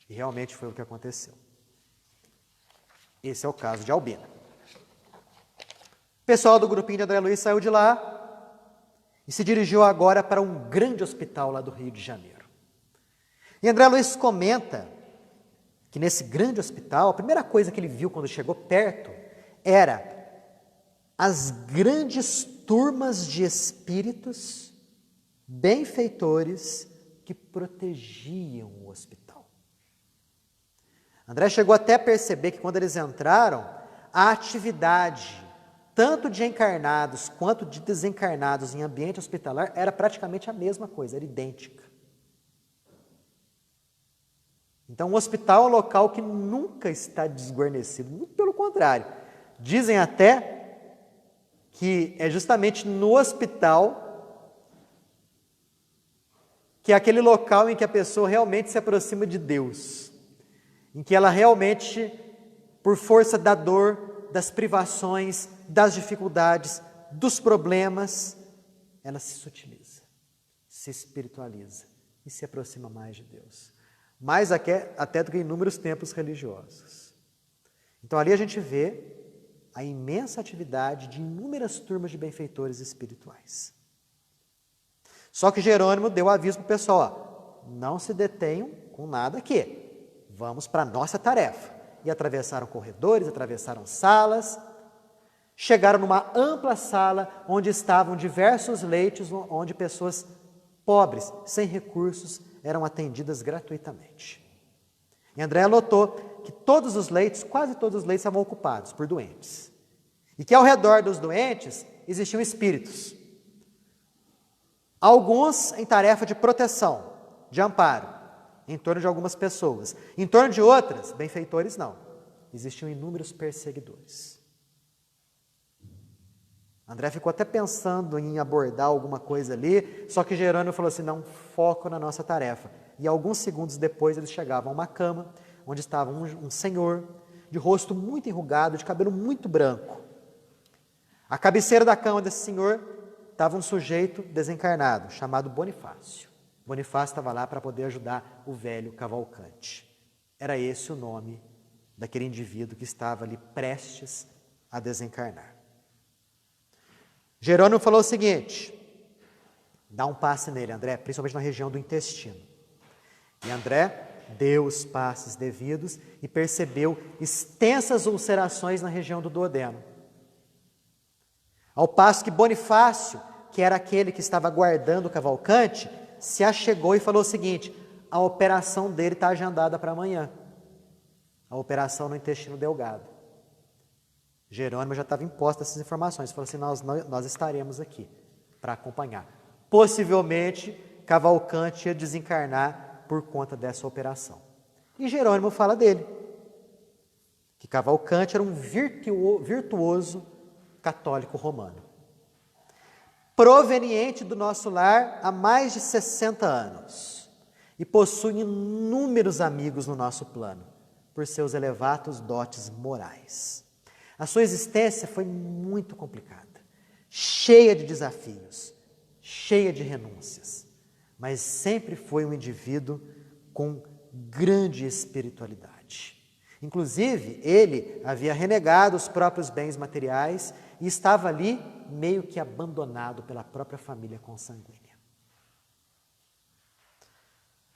E realmente foi o que aconteceu. Esse é o caso de Albina. O pessoal do grupinho de André Luiz saiu de lá e se dirigiu agora para um grande hospital lá do Rio de Janeiro. E André Luiz comenta que nesse grande hospital, a primeira coisa que ele viu quando chegou perto era as grandes turmas de espíritos benfeitores que protegiam o hospital. André chegou até a perceber que quando eles entraram, a atividade tanto de encarnados quanto de desencarnados em ambiente hospitalar era praticamente a mesma coisa, era idêntica. Então, o hospital é um local que nunca está desguarnecido, muito pelo contrário. Dizem até que é justamente no hospital que é aquele local em que a pessoa realmente se aproxima de Deus, em que ela realmente, por força da dor, das privações, das dificuldades, dos problemas, ela se sutiliza, se espiritualiza e se aproxima mais de Deus. Mais até do que inúmeros templos religiosos. Então ali a gente vê a imensa atividade de inúmeras turmas de benfeitores espirituais. Só que Jerônimo deu aviso para o pessoal, ó, não se detenham com nada aqui, vamos para a nossa tarefa. E atravessaram corredores, atravessaram salas, chegaram numa ampla sala onde estavam diversos leitos, onde pessoas pobres, sem recursos, eram atendidas gratuitamente. E André notou que todos os leitos, quase todos os leitos estavam ocupados por doentes. E que ao redor dos doentes existiam espíritos. Alguns em tarefa de proteção, de amparo, em torno de algumas pessoas. Em torno de outras, benfeitores não. Existiam inúmeros perseguidores. André ficou até pensando em abordar alguma coisa ali, só que Jerônimo falou assim, não, foco na nossa tarefa. E alguns segundos depois eles chegavam a uma cama, onde estava um senhor, de rosto muito enrugado, de cabelo muito branco. À cabeceira da cama desse senhor estava um sujeito desencarnado, chamado Bonifácio. Bonifácio estava lá para poder ajudar o velho Cavalcante. Era esse o nome daquele indivíduo que estava ali prestes a desencarnar. Jerônimo falou o seguinte, dá um passe nele, André, principalmente na região do intestino. E André deu os passes devidos e percebeu extensas ulcerações na região do duodeno. Ao passo que Bonifácio, que era aquele que estava guardando o Cavalcante, se achegou e falou o seguinte, a operação dele está agendada para amanhã. A operação no intestino delgado. Jerônimo já estava imposto essas informações. Falou assim, nós estaremos aqui para acompanhar. Possivelmente, Cavalcante ia desencarnar por conta dessa operação. E Jerônimo fala dele. Que Cavalcante era um virtuoso católico romano. Proveniente do nosso lar há mais de 60 anos. E possui inúmeros amigos no nosso plano, por seus elevados dotes morais. A sua existência foi muito complicada, cheia de desafios, cheia de renúncias, mas sempre foi um indivíduo com grande espiritualidade. Inclusive, ele havia renegado os próprios bens materiais e estava ali meio que abandonado pela própria família consanguínea.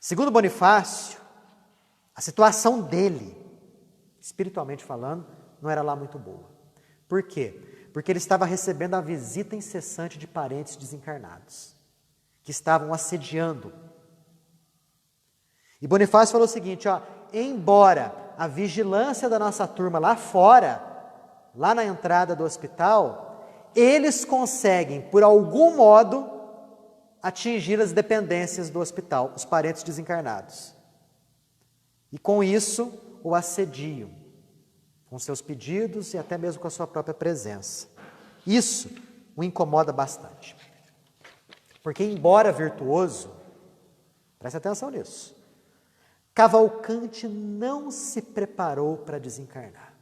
Segundo Bonifácio, a situação dele, espiritualmente falando, não era lá muito boa. Por quê? Porque ele estava recebendo a visita incessante de parentes desencarnados, que estavam assediando. E Bonifácio falou o seguinte, embora a vigilância da nossa turma lá fora, lá na entrada do hospital, eles conseguem, por algum modo, atingir as dependências do hospital, os parentes desencarnados. E com isso, o assediam, com seus pedidos e até mesmo com a sua própria presença. Isso o incomoda bastante. Porque, embora virtuoso, preste atenção nisso, Cavalcante não se preparou para desencarnar.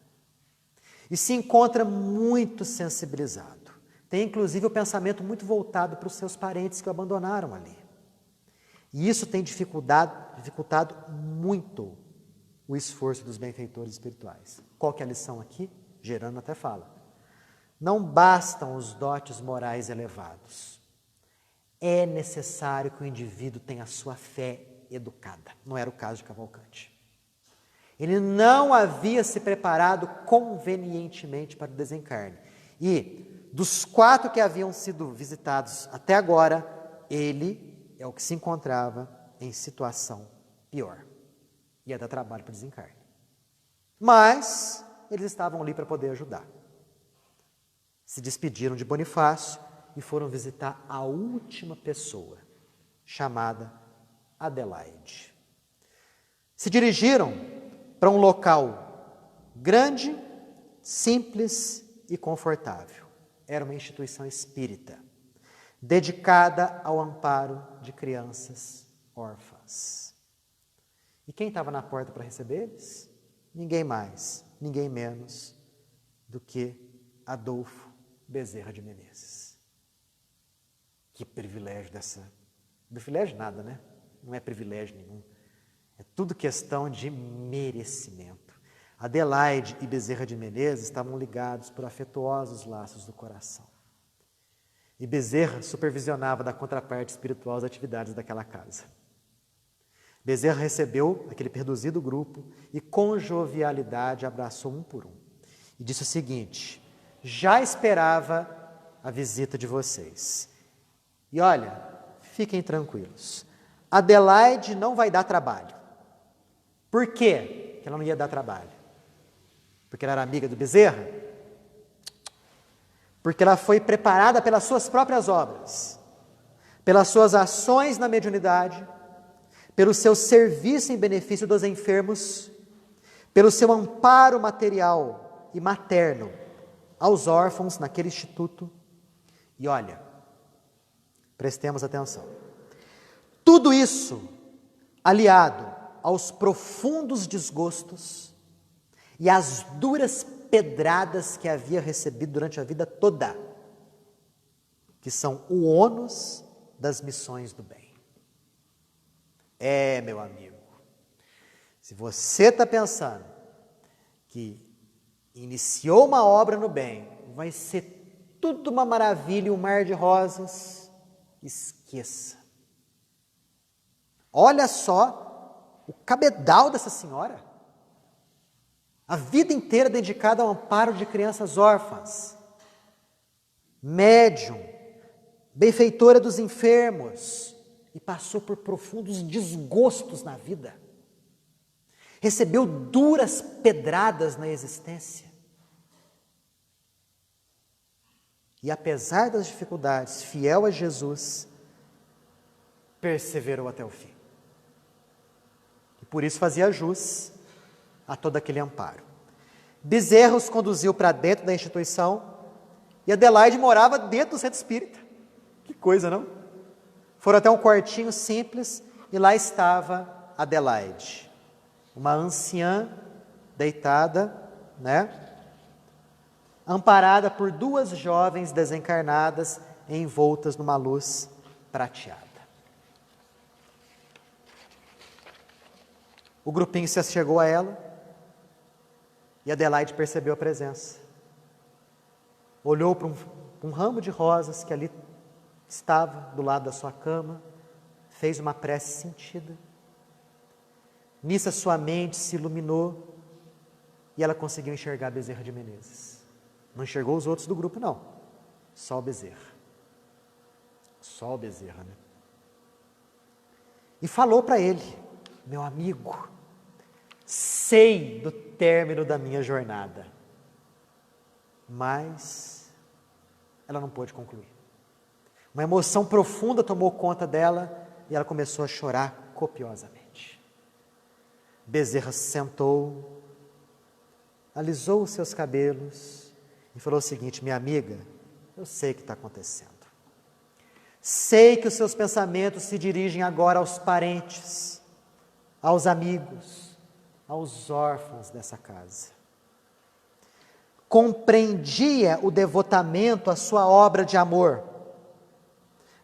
E se encontra muito sensibilizado. Tem, inclusive, o pensamento muito voltado para os seus parentes que o abandonaram ali. E isso tem dificultado muito o esforço dos benfeitores espirituais. Qual que é a lição aqui? Gerando até fala. Não bastam os dotes morais elevados. É necessário que o indivíduo tenha a sua fé educada. Não era o caso de Cavalcante. Ele não havia se preparado convenientemente para o desencarne. E dos 4 que haviam sido visitados até agora, ele é o que se encontrava em situação pior. Ia dar trabalho para o desencarne. Mas eles estavam ali para poder ajudar. Se despediram de Bonifácio e foram visitar a última pessoa, chamada Adelaide. Se dirigiram para um local grande, simples e confortável. Era uma instituição espírita, dedicada ao amparo de crianças órfãs. E quem estava na porta para receber eles? Ninguém mais, ninguém menos do que Adolfo Bezerra de Menezes. Que privilégio dessa... Privilégio nada, né? Não é privilégio nenhum. É tudo questão de merecimento. Adelaide e Bezerra de Menezes estavam ligados por afetuosos laços do coração. E Bezerra supervisionava da contraparte espiritual as atividades daquela casa. Bezerra recebeu aquele perduzido grupo e com jovialidade abraçou um por um. E disse o seguinte, já esperava a visita de vocês. E olha, fiquem tranquilos. Adelaide não vai dar trabalho. Por quê que ela não ia dar trabalho? Porque ela era amiga do Bezerra? Porque ela foi preparada pelas suas próprias obras, pelas suas ações na mediunidade, pelo seu serviço em benefício dos enfermos, pelo seu amparo material e materno aos órfãos naquele instituto. E olha, prestemos atenção. Tudo isso aliado aos profundos desgostos e às duras pedradas que havia recebido durante a vida toda, que são o ônus das missões do bem. Meu amigo, se você está pensando que iniciou uma obra no bem, vai ser tudo uma maravilha e um mar de rosas, esqueça. Olha só o cabedal dessa senhora. A vida inteira dedicada ao amparo de crianças órfãs. Médium, benfeitora dos enfermos. E passou por profundos desgostos na vida. Recebeu duras pedradas na existência. E apesar das dificuldades, fiel a Jesus, perseverou até o fim. E por isso fazia jus a todo aquele amparo. Bezerra os conduziu para dentro da instituição e Adelaide morava dentro do centro espírita. Que coisa, não? Foram até um quartinho simples e lá estava Adelaide, uma anciã deitada, né? amparada por duas jovens desencarnadas envoltas numa luz prateada. O grupinho se achegou a ela e Adelaide percebeu a presença. Olhou para um ramo de rosas que ali estava do lado da sua cama, fez uma prece sentida. Nisso a sua mente se iluminou e ela conseguiu enxergar Bezerra de Menezes. Não enxergou os outros do grupo, não. Só o Bezerra. Só o Bezerra, né? E falou para ele: meu amigo, sei do término da minha jornada, mas ela não pôde concluir. Uma emoção profunda tomou conta dela e ela começou a chorar copiosamente. Bezerra se sentou, alisou os seus cabelos e falou o seguinte: minha amiga, eu sei o que está acontecendo. Sei que os seus pensamentos se dirigem agora aos parentes, aos amigos, aos órfãos dessa casa. Compreendia o devotamento à sua obra de amor,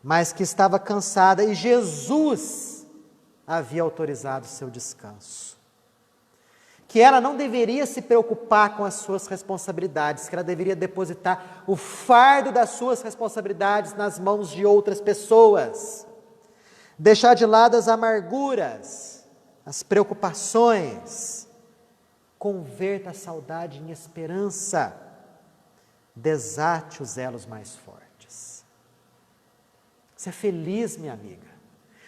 mas que estava cansada e Jesus havia autorizado seu descanso. Que ela não deveria se preocupar com as suas responsabilidades, que ela deveria depositar o fardo das suas responsabilidades nas mãos de outras pessoas. Deixar de lado as amarguras, as preocupações. Converta a saudade em esperança. Desate os elos mais fortes. Você é feliz, minha amiga.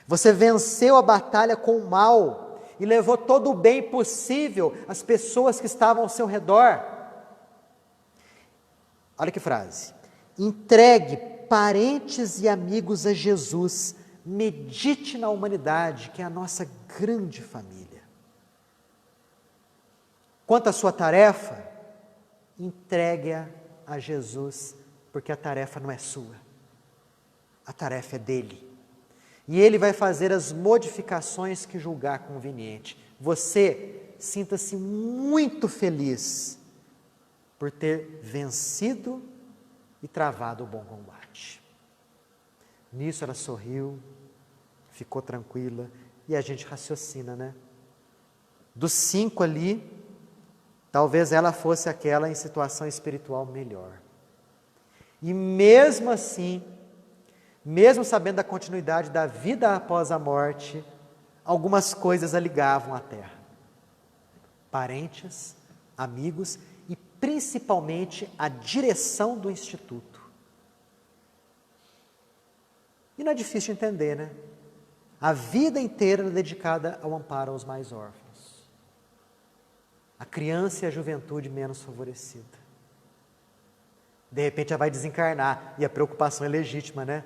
Você venceu a batalha com o mal e levou todo o bem possível às pessoas que estavam ao seu redor. Olha que frase: entregue parentes e amigos a Jesus, medite na humanidade, que é a nossa grande família. Quanto à sua tarefa, entregue-a a Jesus, porque a tarefa não é sua, a tarefa é dele. E ele vai fazer as modificações que julgar conveniente. Você sinta-se muito feliz por ter vencido e travado o bom combate. Nisso ela sorriu, ficou tranquila, e a gente raciocina, né? Dos 5 ali, talvez ela fosse aquela em situação espiritual melhor. E mesmo assim, mesmo sabendo da continuidade da vida após a morte, algumas coisas a ligavam à terra. Parentes, amigos e principalmente a direção do instituto. E não é difícil de entender, né? A vida inteira era dedicada ao amparo aos mais órfãos. A criança e a juventude menos favorecida. De repente ela vai desencarnar e a preocupação é legítima, né?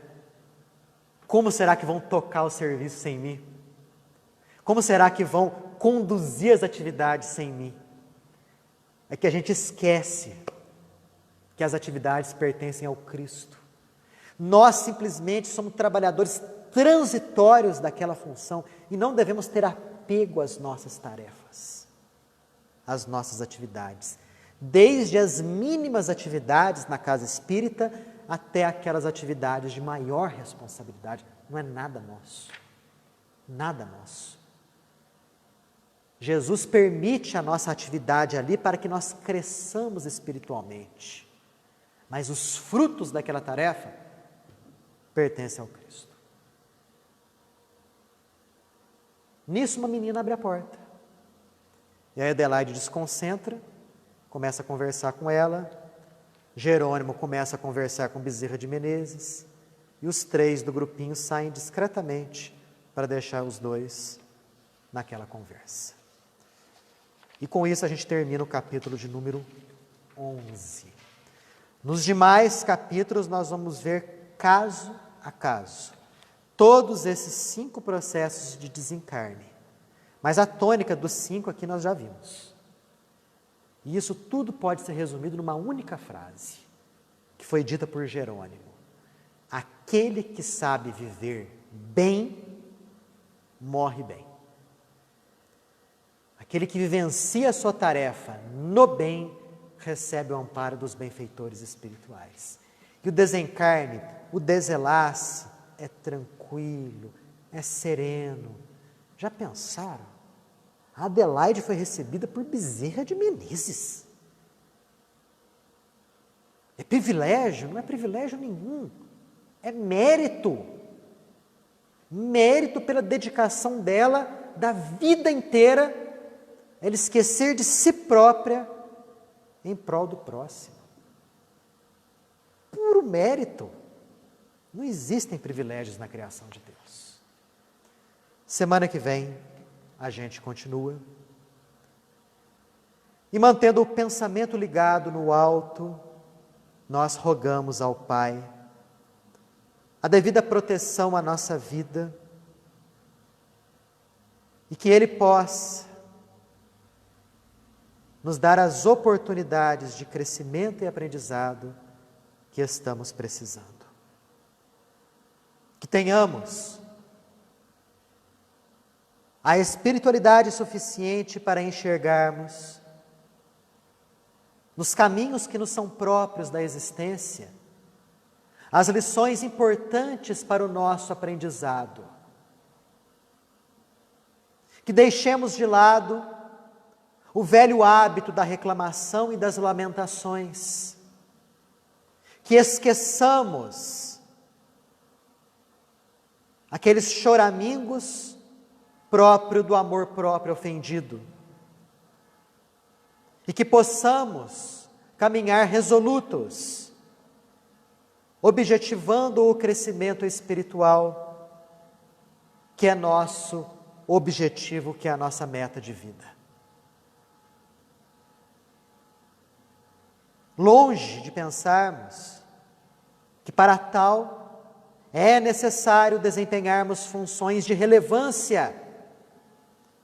Como será que vão tocar o serviço sem mim? Como será que vão conduzir as atividades sem mim? É que a gente esquece que as atividades pertencem ao Cristo. Nós simplesmente somos trabalhadores transitórios daquela função e não devemos ter apego às nossas tarefas, às nossas atividades. Desde as mínimas atividades na casa espírita até aquelas atividades de maior responsabilidade. Não é nada nosso. Nada nosso. Jesus permite a nossa atividade ali para que nós cresçamos espiritualmente. Mas os frutos daquela tarefa pertencem ao Cristo. Nisso uma menina abre a porta. E a Adelaide desconcentra, começa a conversar com ela. Jerônimo começa a conversar com Bezerra de Menezes, e os 3 do grupinho saem discretamente para deixar os 2 naquela conversa. E com isso a gente termina o capítulo de número 11. Nos demais capítulos nós vamos ver caso a caso todos esses 5 processos de desencarne. Mas a tônica dos 5 aqui nós já vimos. E isso tudo pode ser resumido numa única frase, que foi dita por Jerônimo: aquele que sabe viver bem, morre bem. Aquele que vivencia a sua tarefa no bem, recebe o amparo dos benfeitores espirituais. E o desencarne, o desenlace é tranquilo, é sereno. Já pensaram? A Adelaide foi recebida por Bezerra de Menezes. É privilégio? Não é privilégio nenhum. É mérito. Mérito pela dedicação dela, da vida inteira, ela esquecer de si própria em prol do próximo. Puro mérito. Não existem privilégios na criação de Deus. Semana que vem, a gente continua. E mantendo o pensamento ligado no alto, nós rogamos ao Pai a devida proteção à nossa vida e que Ele possa nos dar as oportunidades de crescimento e aprendizado que estamos precisando. Que tenhamos a espiritualidade suficiente para enxergarmos nos caminhos que nos são próprios da existência as lições importantes para o nosso aprendizado. Que deixemos de lado o velho hábito da reclamação e das lamentações. Que esqueçamos aqueles choramingos próprio do amor próprio ofendido. E que possamos caminhar resolutos, objetivando o crescimento espiritual, que é nosso objetivo, que é a nossa meta de vida. Longe de pensarmos que para tal é necessário desempenharmos funções de relevância,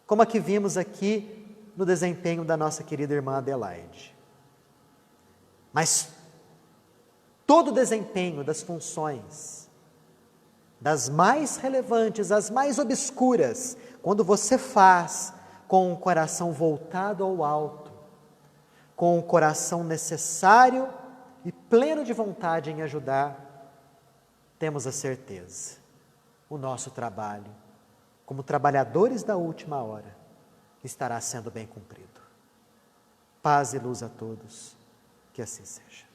como a que vimos aqui no desempenho da nossa querida irmã Adelaide. Mas todo o desempenho das funções, das mais relevantes às mais obscuras, quando você faz com o coração voltado ao alto, com o coração necessário e pleno de vontade em ajudar, temos a certeza, o nosso trabalho, como trabalhadores da última hora, estará sendo bem cumprido. Paz e luz a todos, que assim seja.